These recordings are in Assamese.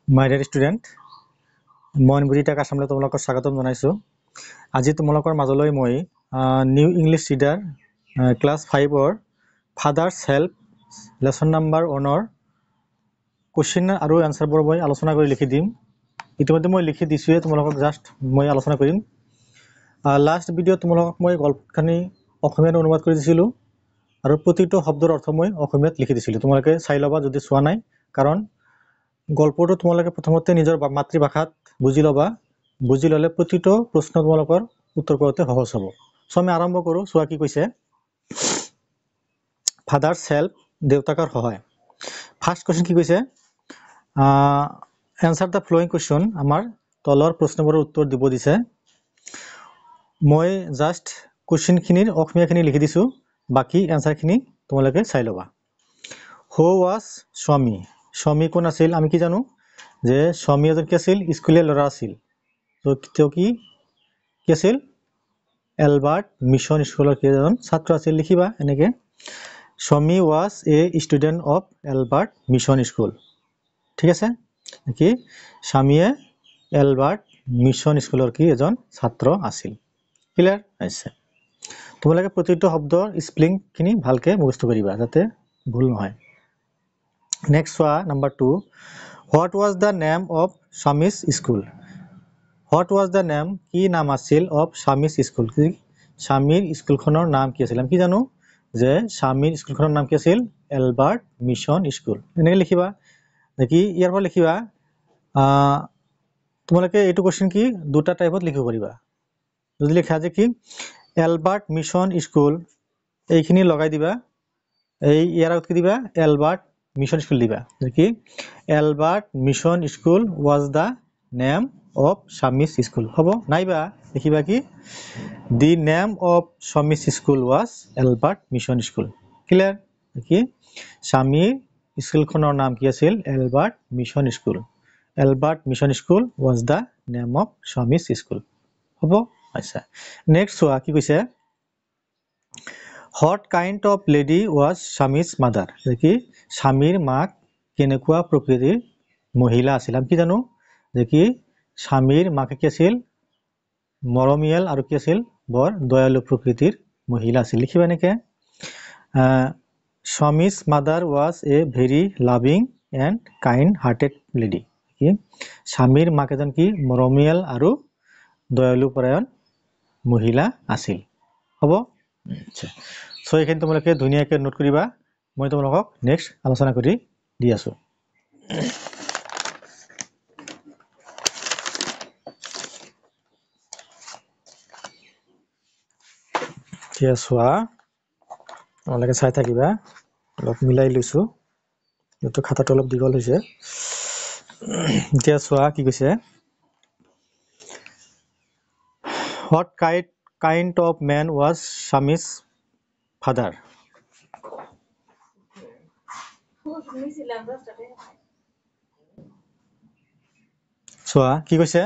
My dear student, মই বুজিতা কাছামলৈ তোমালোকক স্বাগতম জনাইছো। আজি তোমালোকৰ মাজলৈ মই নিউ ইংলিছ ৰিডাৰ ক্লাছ 5 ৰ ফাদাৰ্স হেল্প লেসন নাম্বাৰ 1 ৰ কোৱেশ্চন আৰু আনসাৰবোৰ মই আলোচনা কৰি লিখি দিম। ইতিমধ্যে মই লিখি দিছোৱে, তোমালোকক জাস্ট মই আলোচনা কৰিম। লাষ্ট ভিডিঅ তোমালোকক মই গল্পখানি অসমীয়াত অনুবাদ কৰি দিছিলো আৰু প্ৰতিটো শব্দৰ অৰ্থ মই অসমীয়াত লিখি দিছিলো। তোমালোকে চাই লবা যদি চোৱা নাই, কাৰণ গল্পটো তোমালোকে প্ৰথমতে নিজৰ মাতৃভাষাত বুজি লবা। বুজি ললে প্ৰতিটো প্ৰশ্ন তোমালোকৰ উত্তৰ কৰোঁতে সহজ হ'ব। সো আমি আৰম্ভ কৰো। চোৱা কি কৈছে, ফাদাৰ্স হেল্প, দেউতাকৰ সহায়। ফাৰ্স্ট কোৱেশ্চন কি কৈছে, এনসাৰ দ্য ফ্লোয়িং কোৱেশ্চন। আমাৰ তলৰ প্ৰশ্নবোৰৰ উত্তৰ দিব দিছে। মই জাস্ট কোৱেশ্চনখিনিৰ অসমীয়াখিনি লিখি দিছো, বাকি এনসাৰখিনি তোমালোকে চাই লবা। হু ৱাজ স্বামী? স্বামী কোন আছিল? আমি কি জানো যে স্বামী এজন কি আছিল? স্কুলীয়া ল'ৰা আছিল। তো তেওঁ কি আছিল? এলবাৰ্ট মিছন স্কুলৰ কি এজন ছাত্ৰ আছিল। লিখিবা এনেকে, স্বামী was a student of Albert mission school. ঠিক আছে, কি স্বামীয়ে এলবাৰ্ট মিছন স্কুলৰ কি এজন ছাত্ৰ আছিল। ক্লিয়াৰ হৈছে? তোমালোকে প্ৰতিটো শব্দৰ স্পেলিংখিনি ভালকে মুখস্থ কৰিবা যাতে ভুল নহয়। নেক্সট চোৱা, number 2, what was the name of Swami's school? What was the name, কি নাম আছিল অফ স্বামীজ স্কুল? কি স্বামীৰ স্কুলখনৰ নাম কি আছিল? আমি কি জানো যে স্বামীৰ স্কুলখনৰ নাম কি আছিল? Albert mission school. এনেকৈ লিখিবা। দেখি ইয়াৰ পৰা লিখিবা, তোমালোকে এইটো কোৱেশ্চন কি দুটা টাইপত লিখিব পাৰিবা। যদি লিখা যে কি এলবাৰ্ট মিছন স্কুল, এইখিনি লগাই দিবা, এই ইয়াৰ আগত কি দিবা? এলবাৰ্ট মিছন স্কুল দিবা। কি Albert mission school was the name of Swami's school. হ'ব নাইবা লিখিবা কি the name of Swami's school was Albert mission school. Clear? কি স্বামীৰ স্কুলখনৰ নাম কি আছিল? Albert mission school. Albert mission school was the name of Swami's school. হ'ব? আচ্ছা, নেক্সট চোৱা কি কৈছে, what kind of lady was Swami's mother? কি স্বামীৰ মাক কেনেকুৱা প্ৰকৃতিৰ মহিলা আছিল? আমি কি জানো যে কি স্বামীৰ মাকে কি আছিল? মৰমীয়াল আৰু কি আছিল? বৰ দয়ালু প্ৰকৃতিৰ মহিলা আছিল। লিখিবা এনেকে, স্বামীজ mother was a very loving and kind hearted lady. কি স্বামীৰ মাক এজন কি মৰমীয়াল আৰু দয়ালু পৰায়ণ মহিলা আছিল। হ'ব? আচ্ছা, চ' এইখিনি তোমালোকে ধুনীয়াকৈ নোট কৰিবা। মই তোমালোকক নেক্সট আলোচনা কৰি দি আছো। এতিয়া চোৱা, তোমালোকে চাই থাকিবা, অলপ মিলাই লৈছো, এইটো খাতাটো অলপ দীঘল হৈছে। এতিয়া চোৱা কি কৈছে, what kind of man was Swami's father? চোৱা কি কৈছে,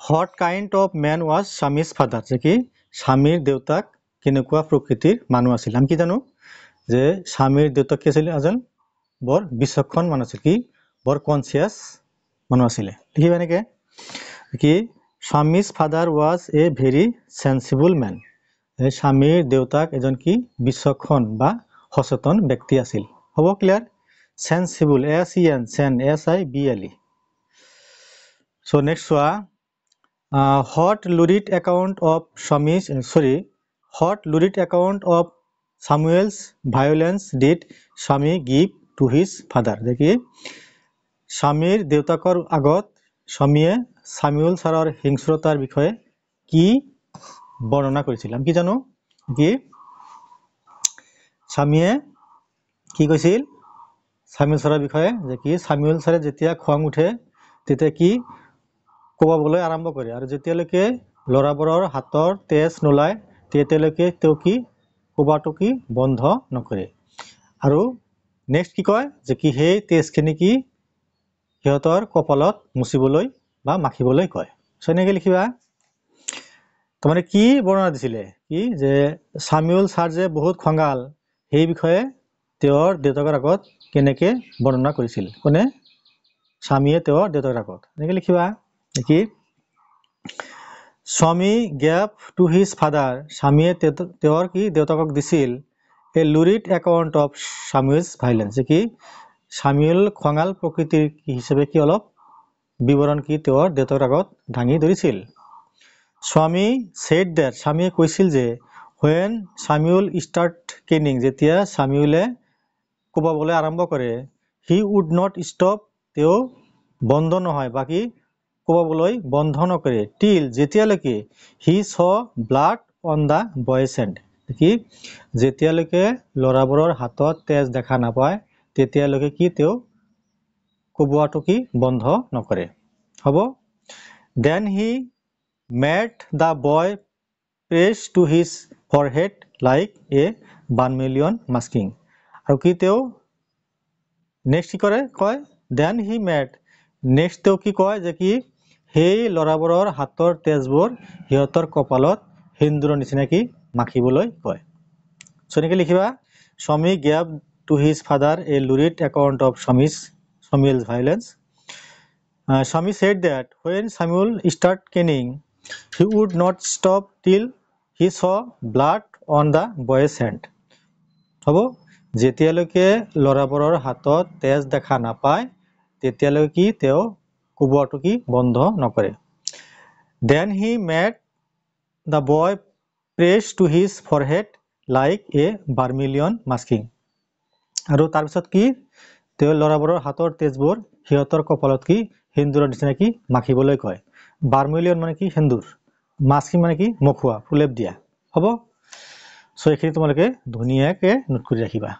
what kind of man was Swami's father? যে কি স্বামীৰ দেউতাক কেনেকুৱা প্ৰকৃতিৰ মানুহ আছিল? আমি কি জানো যে স্বামীৰ দেউতাক কি আছিল? এজন বৰ বিচক্ষণ মানুহ আছিল। কি বৰ কনচিয়াছ মানুহ আছিলে। লিখিবা এনেকে, কি Swami's father was a very sensible man. স্বামীৰ দেউতাক এজন কি বিচক্ষণ বা সচেতন ব্যক্তি আছিল। হ'ব? ক্লিয়াৰ? চেন্সিবল, SEN, চেন, SIBLE। চ' নেক্সট চোৱা, what lurid account of Samuel's violence did Swami give to his father? যে কি স্বামীৰ দেউতাকৰ আগত স্বামীয়ে সামুৱেল ছাৰৰ হিংস্ৰতাৰ বিষয়ে কি বৰ্ণনা কৰিছিল? আমি কি জানো কি স্বামীয়ে কি কৈছিল সামুৱেল ছাৰৰ বিষয়ে? যে কি সামুৱেল ছাৰে যেতিয়া খং উঠে তেতিয়া কি কোবাবলৈ আৰম্ভ কৰে, আৰু যেতিয়ালৈকে ল'ৰাবোৰৰ হাতৰ তেজ নোলায় তেতিয়ালৈকে তেওঁ কি কোবাটো কি বন্ধ নকৰে। আৰু নেক্সট কি কয় যে কি সেই তেজখিনি কি সিহঁতৰ কপালত মুচিবলৈ বা মাখিবলৈ কয়। চ' এনেকৈ লিখিবা। তাৰমানে কি বৰ্ণনা দিছিলে? কি যে সামুৱেল ছাৰ যে বহুত খঙাল সেই বিষয়ে তেওঁৰ দেউতাকৰ আগত কেনেকৈ বৰ্ণনা কৰিছিল কোনে স্বামীয়ে তেওঁৰ দেউতাকৰ আগত এনেকৈ লিখিবা কি স্বামী গেভ টু হিজ ফাদাৰ স্বামীয়ে তেওঁৰ কি দেউতাকক দিছিল এ লুৰিড একাউণ্ট অফ স্যামুৱেলছ ভাইলেন্স কি স্যামুৱেল খঙাল প্ৰকৃতিৰ হিচাপে কি অলপ বিৱৰণ কি তেওঁৰ দেউতাকৰ আগত দাঙি ধৰিছিল স্বামী said that স্বামীয়ে কৈছিল যে when Samuel start caning যেতিয়া স্যামুৱেলে কোবাবলৈ আৰম্ভ কৰে he would not stop তেওঁ বন্ধ নহয় বাকি কোবাবলৈ বন্ধ নকৰে till যেতিয়ালৈকে he saw blood on the boy's hand কি যেতিয়ালৈকে লৰাবোৰৰ হাতত তেজ দেখা নাপায় তেতিয়ালৈকে কি তেওঁ কোবোৱাটো কি বন্ধ নকৰে হ'ব then he made the boy press to his forehead like a vermilion masking আৰু কি তেওঁ নেক্সট কি কৰে কয় then he made নেক্সট তেওঁ কি কয় যে কি সেই লৰাবোৰৰ হাতৰ তেজবোৰ হিয়তৰ কপালত হিন্দুৰৰ নিচিনা কি মাখিবলৈ কয় সো এনেকৈ লিখিবা স্বামী gave to his father a lurid account of Samuel's violence Swami said that when Samuel started caning he would not stop till he saw blood on the boy's hand হ'ব যেতিয়ালৈকে লৰাবোৰৰ হাতত তেজ দেখা নাপায় তেতিয়ালৈকে কি তেওঁ কোবোৱাটো কি বন্ধ নকৰে then he made the boy press to his forehead like a vermilion masking আৰু তাৰ পিছত কি তেওঁ লৰাবোৰৰ হাতৰ তেজবোৰ হিয়তৰ কপালত কি হিন্দুৰৰ নিচিনা কি মাখিবলৈ কয় ভাৰ্মিলিয়ন মানে কি হিন্দুৰ মাস্কিং মানে কি মুখুৱা ফুলেপ দিয়া হ'ব সো এইখিনি তোমালোকে ধুনীয়াকৈ নোট কৰি ৰাখিবা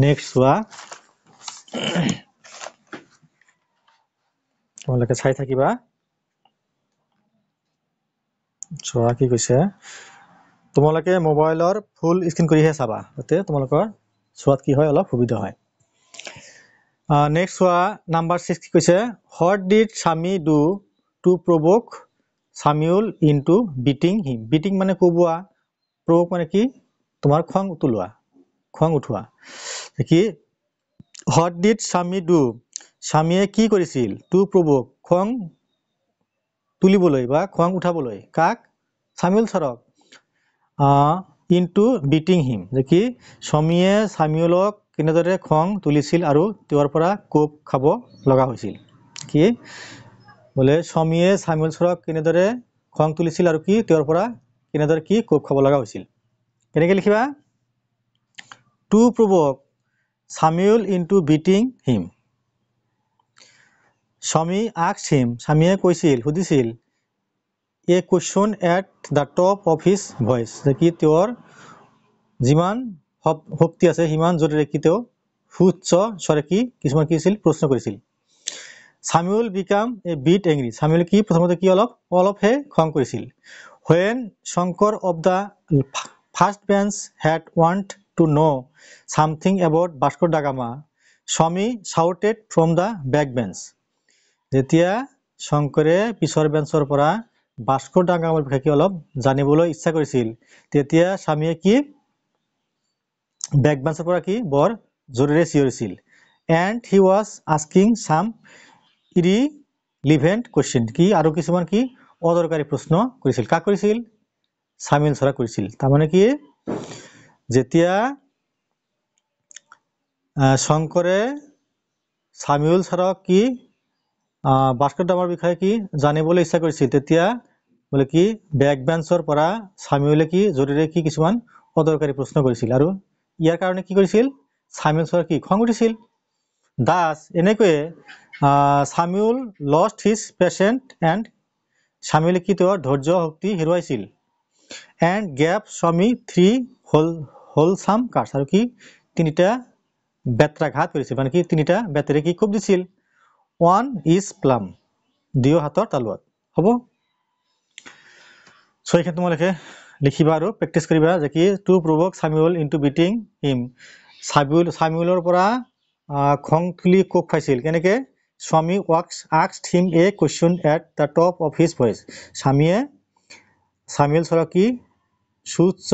নেক্সট চোৱা তোমালোকে চাই থাকিবা চোৱা কি কৈছে তোমালোকে মোবাইলৰ ফুল স্ক্ৰিন কৰিহে চাবা যাতে তোমালোকৰ চোৱাত কি হয় অলপ সুবিধা হয় নেক্সট চোৱা নাম্বাৰ 6 কি কৈছে what did Swami do to provoke Samuel into beating him beating মানে কোবোৱা provoke মানে কি তোমাৰ খং উঠোৱা কি what did Swami do স্বামীয়ে কি কৰিছিল to provoke খং তুলিবলৈ বা খং উঠাবলৈ কাক Samuel সৰক into beating him যে কি স্বামীয়ে Samuelক কিনেদৰে খং তুলিছিল আৰু তেওঁৰ পৰা কোপ খাব লগা হৈছিল কি বলে স্বামীয়ে Samuel সৰক কিনেদৰে খং তুলিছিল আৰু কি তেওঁৰ পৰা কিনেদৰে কি কোপ খাব লগা হৈছিল কেনেকৈ লিখিবা to provoke Samuel into beating him Swami asked him স্বামীয়ে কৈছিল সুধিছিল a question at the top of his voice যে কি তেওঁৰ যিমান শক্তি আছে হিমান জোৰেৰে কি তেওঁ সুউচ্চ স্বৰে কি কিছুমান কি আছিল প্ৰশ্ন কৰিছিল Samuel became a bit angry Samuel কি প্ৰথমতে কি অলপ হে খং কৰিছিল when Shankar of the first bench had want to know something about Bhaskar da Gama Swami shouted from the back bench যেতিয়া শংকৰে পিছৰ বেঞ্চৰ পৰা ভাস্কৰ দা গামাৰ বিষয়ে কি অলপ জানিবলৈ ইচ্ছা কৰিছিল তেতিয়া স্বামীয়ে কি বেক বেঞ্চৰ পৰা কি বৰ জোৰেৰে চিঞৰিছিল and he was asking some irrelevant question কি আৰু কিছুমান কি অদৰকাৰী প্ৰশ্ন কৰিছিল কাক কৰিছিল সামিল সৰা কৰিছিল তাৰ মানে কি যেতিয়া শংকৰে সামিউল সৰক কি ভাস্কৰ দামৰ বিষয়ে কি জানিবলৈ ইচ্ছা কৰিছিল তেতিয়া বলে কি বেক বেঞ্চৰ পৰা সামিউলে কি জৰুৰী কি কিছুমান অদৰকাৰী প্ৰশ্ন কৰিছিল আৰু ইয়াৰ কাৰণে কি কৰিছিল সামিউল সৰ কি খং উঠিছিল দাস এনেকৈ Samuel lost his patience and সামিউলে কি তেওঁৰ ধৈৰ্য শক্তি হেৰুৱাইছিল এন্ড গেভ স্বামী 3 হোলসাম কাৰ্ডছ আৰু কি তিনিটা বেত্ৰাঘাত কৰিছিল মানে কি তিনিটা বেতেৰে কি কোপ দিছিল one is plum দুই হাতৰ তালুৱাত হ'ব সো এখানে তোমালোকে লিখিবা আৰু প্ৰেক্টিস কৰিবা যে কি টু প্ৰভোক সামিউল ইনটু বিটিং হিম সামিউলৰ পৰা খং তুলি কোপ খাইছিল কেনেকে স্বামী asked him a question at the top of his voice স্বামীয়ে সামিউল সৰক কি সুউচ্চ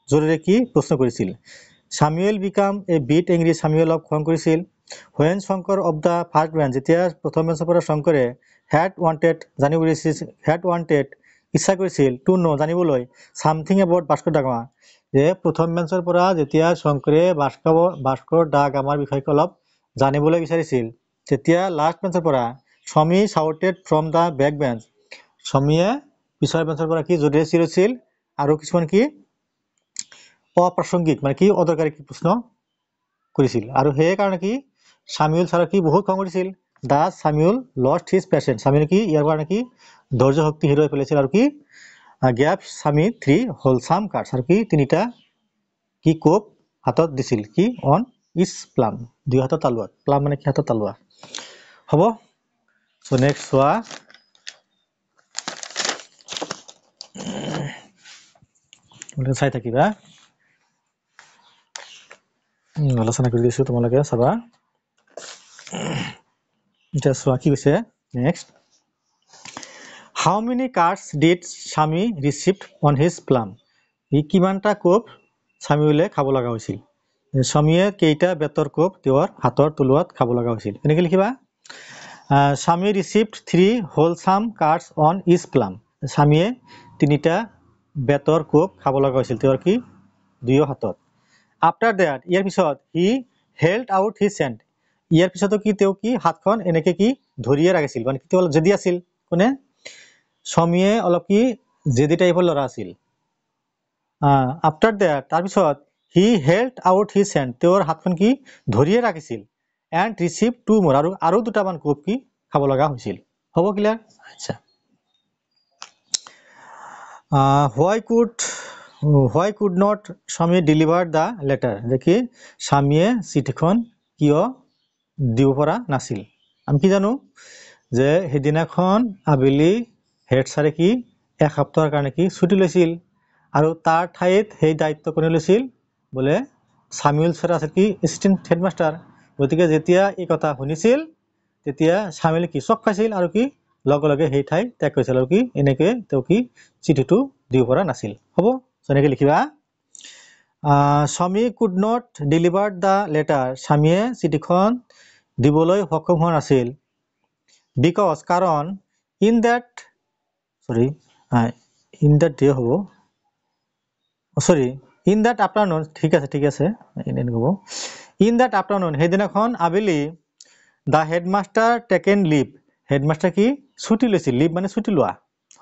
জোৰেৰে কি প্ৰশ্ন কৰিছিল সামুৱেল বিকাম এ বিট এংগ্ৰি সামুৱেলক খং কৰিছিল when Shankar of the first bench যেতিয়া প্ৰথম বেঞ্চৰ পৰা শংকৰে হেড ৱান্টেড ইচ্ছা কৰিছিল টু নো জানিবলৈ something about Vasco da Gama যে প্ৰথম বেঞ্চৰ পৰা যেতিয়া শংকৰে ভাস্কৰ দা গামাৰ বিষয়ে অলপ জানিবলৈ বিচাৰিছিল তেতিয়া লাষ্ট বেঞ্চৰ পৰা Swami shouted from the back bench সমীয়ে পিছৰ বেঞ্চৰ পৰা কি জোৰেৰে চিঞৰিছিল আৰু কিছুমান কি অপ্ৰাসংগিক মানে কি অদৰকাৰী কি প্ৰশ্ন কৰিছিল আৰু সেই কাৰণে কি সামুৱেল ছাৰৰ কি বহুত খং কৰিছিল দা সামুৱেল লষ্ট হিজ পেশেন্স সামুৱেল কি ইয়াৰ কাৰণে কি ধৈৰ্য শক্তি হেৰুৱাই পেলাইছিল আৰু কি গ্যাপ সামী 3 হোলসাম কাৰ্ডছ আৰু কি তিনিটা কি কোপ হাতত দিছিল কি অন ইজ প্লাম দুই হাতৰ তালুৱাত প্লাম মানে কি হাতৰ তালুৱা হ'ব সো নেক্সট চোৱা চাই থাকিবা আলোচনা কৰি দিছো তোমালোকে চাবা এতিয়া চোৱা কি কৈছে next how many cards did Swami received on his palm ই কিমানটা কোপ সামুৱেলে খাব লগা হৈছিল সামীয়ে কেইটা বেতৰ কোপ তেওঁৰ হাতৰ তলুৱাত খাব লগা হৈছিল এনেকৈ লিখিবা Swami received 3 wholesome cards on his palm সামীয়ে তিনিটা বেতৰ কোপ খাব লগা হৈছিল তেওঁৰ কি দুয়ো হাতত আফটাৰ দ্যাট ইয়াৰ পিছত he held out his hand ইয়াৰ পিছতো কি তেওঁ কি হাতখন এনেকে কি ধৰিয়ে ৰাখিছিল মানে কি অলপ জেদি আছিল কোনে সমীয়ে অলপ কি জেদি টাইপৰ ল'ৰা আছিল আফটাৰ দ্যাট তাৰপিছত হি হেল্ড আউট হিজ হেণ্ড তেওঁৰ হাতখন কি ধৰিয়ে ৰাখিছিল এণ্ড ৰিচিভ 2 more আৰু দুটামান কোপ কি খাব লগা হৈছিল হ'ব ক্লিয়াৰ আচ্ছা why could not Shami deliver the letter যে কি স্বামীয়ে চিঠিখন কিয় দিব পৰা নাছিল আমি কি জানো যে হেদিনাখন আবেলি হেড ছাৰে কি এক সপ্তাহৰ কাৰণে কি ছুটি লৈছিল আৰু তাৰ ঠাইত সেই দায়িত্ব কোনে লৈছিল বোলে সামুৱেল ছাৰ আছে কি এচিষ্টেণ্ট হেডমাষ্টাৰ গতিকে যেতিয়া এই কথা শুনিছিল তেতিয়া সামুৱেলে কি চক খাইছিল আৰু কি লগে লগে সেই ঠাই ত্যাগ কৰিছিল আৰু কি এনেকৈ তেওঁ কি চিঠিটো দিব পৰা নাছিল হ'ব এনেকৈ লিখিবা Swami could not deliver the letter স্বামীয়ে চিঠিখন দিবলৈ সক্ষম হোৱা নাছিল বিকজ কাৰণ ইন দ্যাট ডে হ'ব ইন দ্যাট আফটাৰনুন ঠিক আছে হ'ব ইন দ্যাট আফটাৰনুন সেইদিনাখন আবেলি the headmaster taken leave headmaster কি ছুটি লৈছিল লিভ মানে ছুটি লোৱা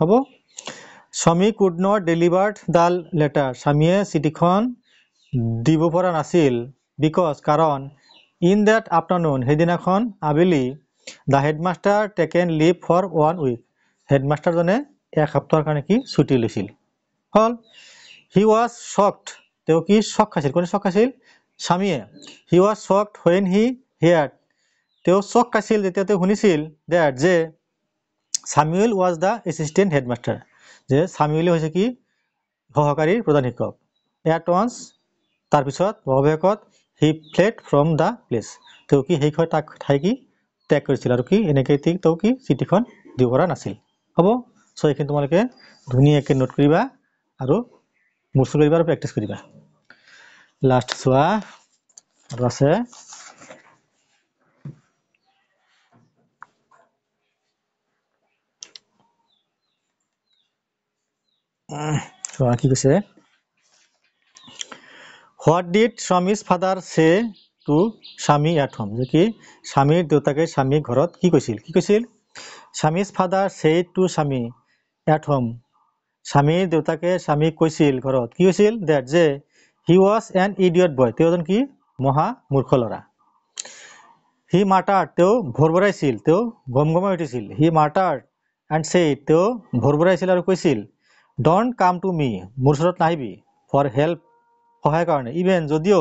হ'ব Swami could not delivered the letter স্বামীয়ে চিঠিখন দিব পৰা নাছিল বিকজ কাৰণ ইন দ্যাট আফটাৰনুন সেইদিনাখন আবেলি the headmaster taken leave for 1 week হেডমাষ্টাৰজনে এক সপ্তাহৰ কাৰণে কি ছুটি লৈছিল হ'ল হি ৱাজ শ্বকড তেওঁ কি শ্বক খাইছিল কোনে শ্বক খাইছিল স্বামীয়ে হি ৱাজ শ্বকড হোৱেন হি হিয়াৰ্ড তেওঁ শ্বক খাইছিল যেতিয়া তেওঁ শুনিছিল ডেট যে সামুৱেল ৱাজ দ্য এচিষ্টেণ্ট হেডমাষ্টাৰ যে সামুৱেলে হৈছে কি সহকাৰী প্ৰধান শিক্ষক এট ওৱান্স তাৰপিছত অৱশেষত হি ফ্লেড ফ্ৰম দ্য প্লেচ তেওঁ কি সেই ঠাই কি ত্যাগ কৰিছিল আৰু কি এনেকৈ তেওঁ কি চিঠিখন দিব পৰা নাছিল হ'ব চ' এইখিনি তোমালোকে ধুনীয়াকৈ নোট কৰিবা আৰু মুৰ্চু কৰিবা আৰু প্ৰেক্টিচ কৰিবা লাষ্ট চোৱা আৰু আছে চোৱা কি কৈছে হোৱাট ডিড স্বামীজ ফাদাৰ সে টু স্বামী এট হোম যে কি স্বামীৰ দেউতাকে স্বামীক ঘৰত কি কৈছিল স্বামীজ ফাদাৰ সে টু স্বামী এট হোম স্বামীৰ দেউতাকে স্বামীক কৈছিল ঘৰত কি কৈছিল ডেট যে হি ৱাজ এন ইডিয়ট বয় তেওঁ এজন কি মহা মূৰ্খ ল'ৰা হি মাৰ্টাৰ্ড তেওঁ ভৰভৰাইছিল তেওঁ গমগমাই উঠিছিল হি মাৰ্টাৰ্ড এণ্ড ছেইড তেওঁ ভৰভৰাইছিল আৰু কৈছিল ডণ্ট কাম টু মি মোৰ ওচৰত নাহিবি ফৰ হেল্প সহায়ৰ কাৰণে ইভেন যদিও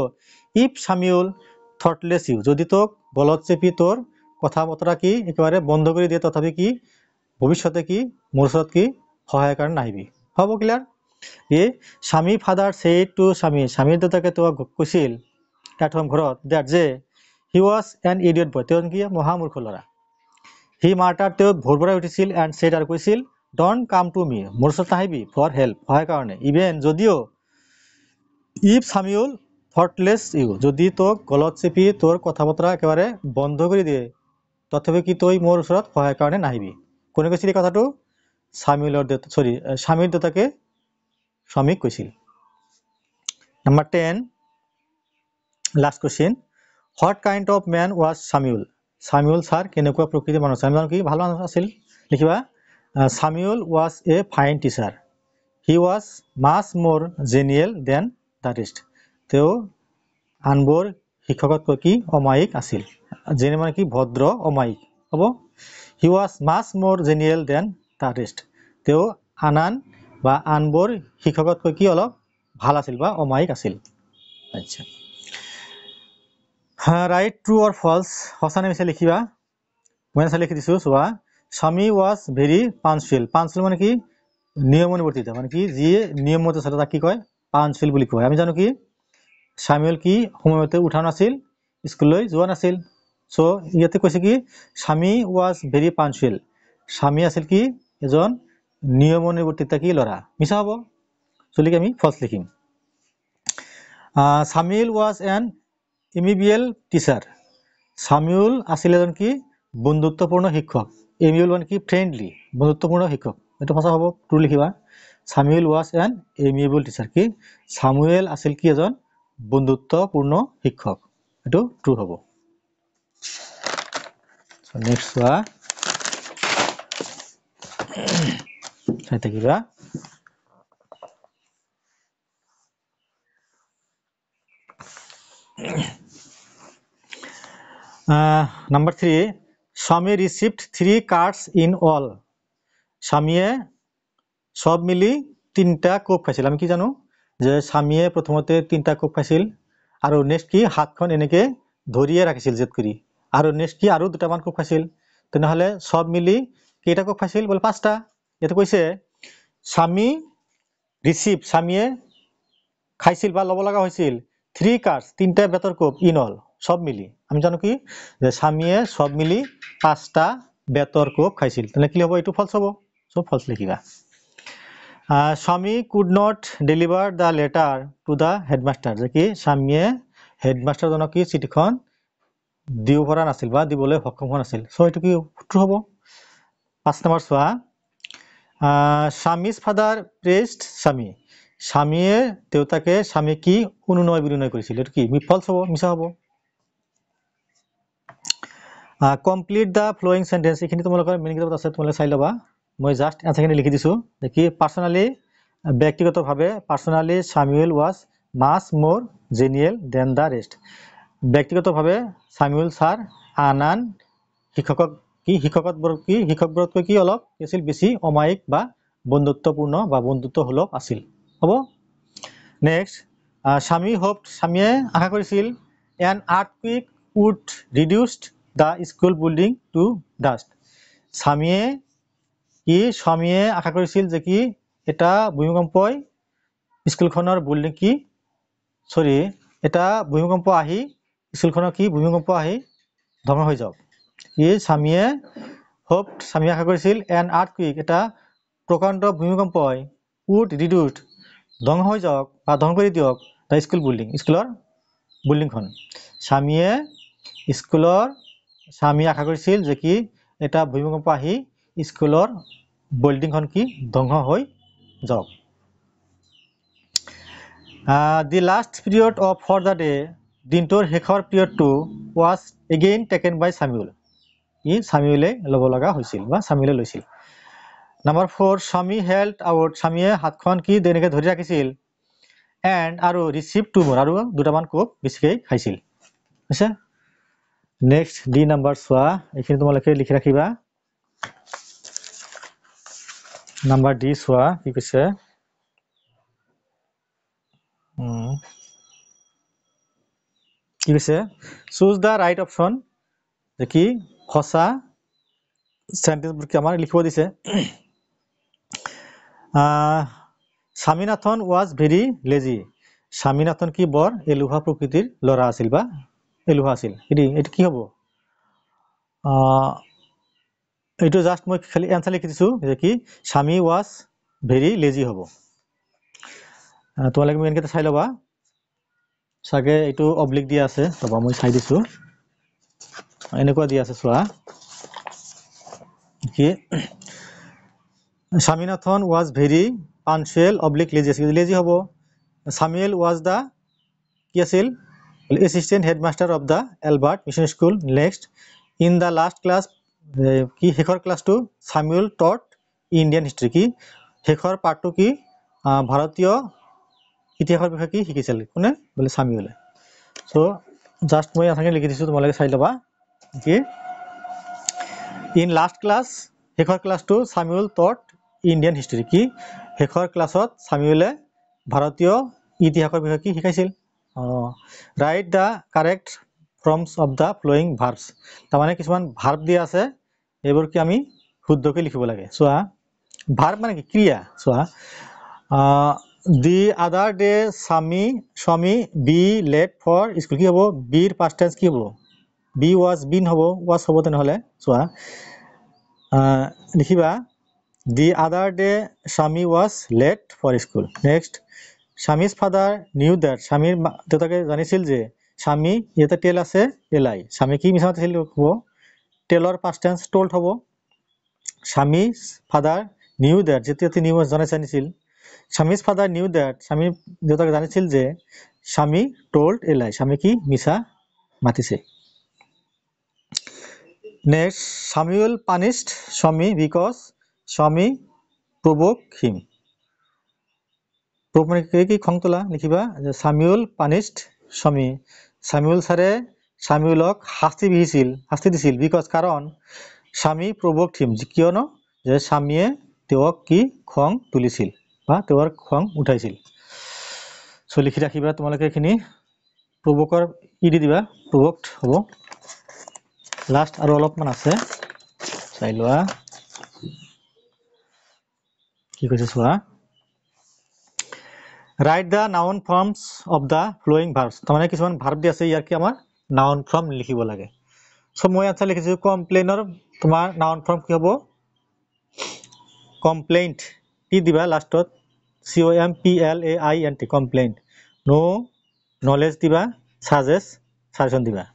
ইফ সামুৱেল থটলেছ ইউ যদি তোক বলত চেপি তোৰ কথা বতৰা কি একেবাৰে বন্ধ কৰি দিয়ে তথাপি কি ভৱিষ্যতে কি মোৰ ওচৰত কি সহায়ৰ কাৰণে নাহিবি হ'ব ক্লিয়াৰ এই স্বামী ফাদাৰ ছেইড টু স্বামীৰ দেউতাকে তেওঁক কৈছিল এট হোম ঘৰত ডেট যে হি ৱাজ এন ইডিয়ট বয় তেওঁ কি মহামূৰ্খ ল'ৰা হি মাৰ্টাৰ তেওঁ ভৰভৰাই উঠিছিল এণ্ড ছেইড আৰু কৈছিল ডণ্ট কাম টু মি মোৰ ওচৰত নাহিবি ফৰ হেল্প সহায়ৰ কাৰণে ইভেন যদিও ইফ সামিউল থটলেস ইউ, যদি তোক গলত চেপি তোৰ কথা বতৰা একেবাৰে বন্ধ কৰি দিয়ে তথাপি কি তই মোৰ ওচৰত সহায়ৰ কাৰণে নাহিবি। কোনে কৈছিল এই কথাটো? স্বামীৰ দেউতাকে স্বামীক কৈছিল। Number 10, last question, what kind of man was Samuel? Samuel sir কেনেকুৱা প্ৰকৃতিৰ মানুহ? সামিউল কি ভাল মানুহ আছিল? লিখিবা, Samuel was a fine teacher. He was much more genial then the rest. তেওঁ আনবোৰ শিক্ষকতকৈ কি অমায়িক আছিল। জেনিয়েল মানে কি ভদ্ৰ, অমায়িক হ'ব। হি was much more genial then the rest. তেওঁ আনবোৰ শিক্ষকতকৈ কি অলপ ভাল আছিল বা অমায়িক আছিল। আচ্ছা, ৰাইট ট্ৰু অৰ ফলছ, সঁচা নে মিছা লিখিবা। মই এনচাৰ লিখি দিছোঁ, চোৱা। স্বামী ৱাজ ভেৰি পাঞ্চুৱেল। পাঞ্চুৱেল মানে কি নিয়মানুৱৰ্তিত, মানে কি যিয়ে নিয়মমতে চলে তাক কি কয়? পাঞ্চুৱেল বুলি কয়। আমি জানো কি সামিউল কি সময়মতে উঠা নাছিল, স্কুললৈ যোৱা নাছিল। চ' ইয়াতে কৈছে কি স্বামী ৱাজ ভেৰি পাঞ্চুৱেল। স্বামী আছিল কি এজন নিয়মানুৱৰ্তিত কি ল'ৰা। মিছা হ'ব, চলিকে আমি ফলছ লিখিম। Samuel was an amiable teacher. Samuel আছিল এজন কি বন্ধুত্বপূৰ্ণ শিক্ষক। এমিবিয়েল মানে কি ফ্ৰেণ্ডলি, বন্ধুত্বপূৰ্ণ শিক্ষক। এইটো সঁচা হ'ব, ট্ৰু লিখিবা। Samuel was an amiable teacher. কি সামুৱেল আছিল কি এজন বন্ধুত্বপূৰ্ণ শিক্ষক। এইটো ট্ৰু হ'ব। নেক্সট চোৱা, চাই থাকিবা। নাম্বাৰ 3, স্বামী ৰিচিভড 3 কাৰ্ডছ ইন অল। স্বামীয়ে সব মিলি 3টা কোপ খাইছিল। আমি কি জানো যে স্বামীয়ে প্ৰথমতে 3টা কোপ খাইছিল আৰু নেক্সট কি হাতখন এনেকে ধৰিয়ে ৰাখিছিল জেদ কৰি, আৰু নেক্সট কি আৰু 2টামান কোপ খাইছিল। তেনেহ'লে সব মিলি কেইটা কোপ খাইছিল? বোলে 5টা। ইয়াতে কৈছে স্বামী ৰিচিভ, স্বামীয়ে খাইছিল বা ল'ব লগা হৈছিল 3 কাৰ্ডছ, 3টা বেতৰ কোপ ইন অল, সব মিলি। আমি জানো কি যে স্বামীয়ে সব মিলি 5টা বেতৰ কোপ খাইছিল। তেনেহ'লে কি হ'ব? এইটো ফলছ হ'ব। সব ফলছ লিখিবা। Swami could not deliver the letter to the headmaster. যে কি স্বামীয়ে হেডমাষ্টাৰজনক কি চিঠিখন দিব পৰা নাছিল বা দিবলৈ সক্ষম হোৱা নাছিল। চ' এইটো কি ট্ৰু হ'ব। 5 নম্বৰ চোৱা, স্বামীজ ফাদাৰ প্ৰেইজড স্বামী। স্বামীয়ে দেউতাকে স্বামীক কি অনুনয় বিনয় কৰিছিল। এইটো কি ফলছ হ'ব, মিছা হ'ব। Complete the flowing sentence. এইখিনি তোমালোকৰ মেইন কিতাপত আছে, তোমালোকে চাই ল'বা। মই জাষ্ট এনচাৰখিনি লিখি দিছোঁ। কি personally Samiul was much more genial then the rest. ব্যক্তিগতভাৱে সামিউল ছাৰ আন শিক্ষকবোৰতকৈ কি অলপ আছিল বেছি অমায়িক বা বন্ধুত্বপূৰ্ণ বা বন্ধুত্বসুলভ আছিল। হ'ব। নেক্সট, স্বামীয়ে আশা কৰিছিল an earthquake would reduced the school building to dust. স্বামীয়ে আশা কৰিছিল যে কি এটা ভূমিকম্পই স্কুলখনৰ ভূমিকম্প আহি ধ্বংস হৈ যাওক। স্বামীয়ে আশা কৰিছিল এন আৰ্থকুইক, এটা প্ৰকাণ্ড ভূমিকম্পই উড ৰিডিউচ ধ্বংস হৈ যাওক বা ধ্বংস কৰি দিয়ক দ্য স্কুলৰ বিল্ডিংখন। স্বামীয়ে আশা কৰিছিল যে কি এটা ভূমিকম্প আহি স্কুলৰ বিল্ডিংখন কি ধ্বংস হৈ যাওক। The last period for the day, দিনটোৰ শেষৰ পিৰিয়ডটো was again taken by Samuel. সামিউলে ল'ব লগা হৈছিল বা সামিউলে লৈছিল। নাম্বাৰ 4, স্বামী হেল্ড আউট। স্বামীয়ে হাতখন কি তেনেকৈ ধৰি ৰাখিছিল। এণ্ড আৰু ৰিচিভ 2 মোৰ, আৰু 2টামান কোপ বেছিকৈ খাইছিল। হৈছে। নেক্সট ডি নাম্বাৰ চোৱা, এইখিনি তোমালোকে লিখি ৰাখিবা। নাম্বাৰ ডি চোৱা কি কৈছে। Choose the right option. যে কি সঁচা চেণ্টেন্সবোৰ কি আমাৰ লিখিব দিছে। Swaminathan was very lazy. Swaminathan কি বৰ এলেহুৱা প্ৰকৃতিৰ ল'ৰা আছিল বা এলেহুৱা আছিল। এইটো কি হ'ব? এইটো জাষ্ট মই খালি এনচাৰ লিখি দিছোঁ যে কি স্বামী ৱাজ ভেৰি লেজি হ'ব। তোমালোকে মেইনকেইটা চাই ল'বা। চাগে এইটো অবলিক দিয়া আছে ৰবা মই চাই দিছো এনেকুৱা দিয়া আছে চোৱা কি Swaminathan was very punctual oblique lazy হব Samuel was the কি আছিল assistant headmaster of the Albert Mission School next in the last class কি শেষৰ ক্লাসটো Samuel taught Indian history কি শেষৰ পাঠটো কি ভাৰতীয় ইতিহাসৰ বিষয়ে কি শিকিছিল কোনে বলে Samuel so just মই আসাকে লিখি দিছো তোমালোকে চাই লবা কি in last class শেষৰ ক্লাসটো Samuel taught Indian history কি শেষৰ ক্লাসত Samuel ভাৰতীয় ইতিহাসৰ বিষয়ে কি শিকাইছিল write the correct forms of the flowing verbs তাৰমানে কিছুমান verb দিয়া আছে এইবোৰ কি আমি শুদ্ধকৈ লিখিব লাগে চোৱা verb মানে কি ক্ৰিয়া চোৱা the other day Swami be late for school কি হ'ব be ৰ past tense কি হ'ব be was been হ'ব was হ'ব তেনেহলে চোৱা লিখিবা the other day Swami was late for school next Swami's father knew that Swamiৰ দেউতাকে জানিছিল যে Swami ইয়াতে টেল আছে এলাই Swami কি মিছা মাতিছিল হ'ব টেলৰ past tense told হ'ব Swami's father knew that যেতিয়া তিনি জানিছিল Swami's father knew that Swami দেউতাকে জানিছিল যে Swami told এলাই Swami কি মিছা মাতিছে next Samuel punished Swami because Swami provoked him মানে কি খং তোলা লিখিবা যে Samuel punished Swami Samuel sare Samuelক শাস্তি দিছিল because কাৰণ Swami provoked him কিয়নো যে Swamiয়ে তেওঁক কি খং তুলিছিল বা তেওঁৰ খং উঠাইছিল সো লিখি ৰাখিবা তোমালোকে এখিনি provoker ই দি দিবা provoked হ'ব লাস্ট আৰু অলপমান আছে চাই লোৱা কি কৈছে চোৱা write the noun forms of the flowing verbs তাৰমানে কিছুমান verb দি আছে ইয়াৰ কি আমাৰ noun form লিখিব লাগে সো মই আনসাৰ লিখিছো complainer তোমাৰ noun form কি হ'ব complaint কি দিবা লাষ্টত COMPLAINT complaint no knowledge দিবা suggest suggestion দিবা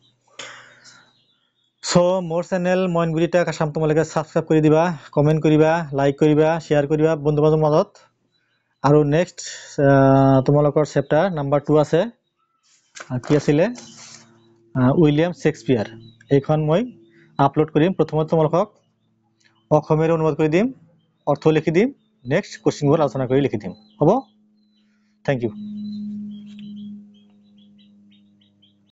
সো মোৰ চেনেল মইনগুৰিটা কাছাম তোমালোকে সাবস্ক্ৰাইব কৰি দিবা কমেন্ট কৰিবা লাইক কৰিবা শেয়াৰ কৰিবা বন্ধু বান্ধৱৰ মাজত আৰু নেক্সট তোমালোকৰ চেপ্টাৰ নাম্বাৰ 2 আছে কি আছিল উইলিয়াম শেক্সপিয়াৰ এইখন মই আপলোড কৰিম প্ৰথমতে তোমালোকক অসমীয়াৰে অনুবাদ কৰি দিম অৰ্থ লিখি দিম নেক্সট কোশ্চেনবোৰ আলোচনা কৰি লিখি দিম হ'ব থ্যাংক ইউ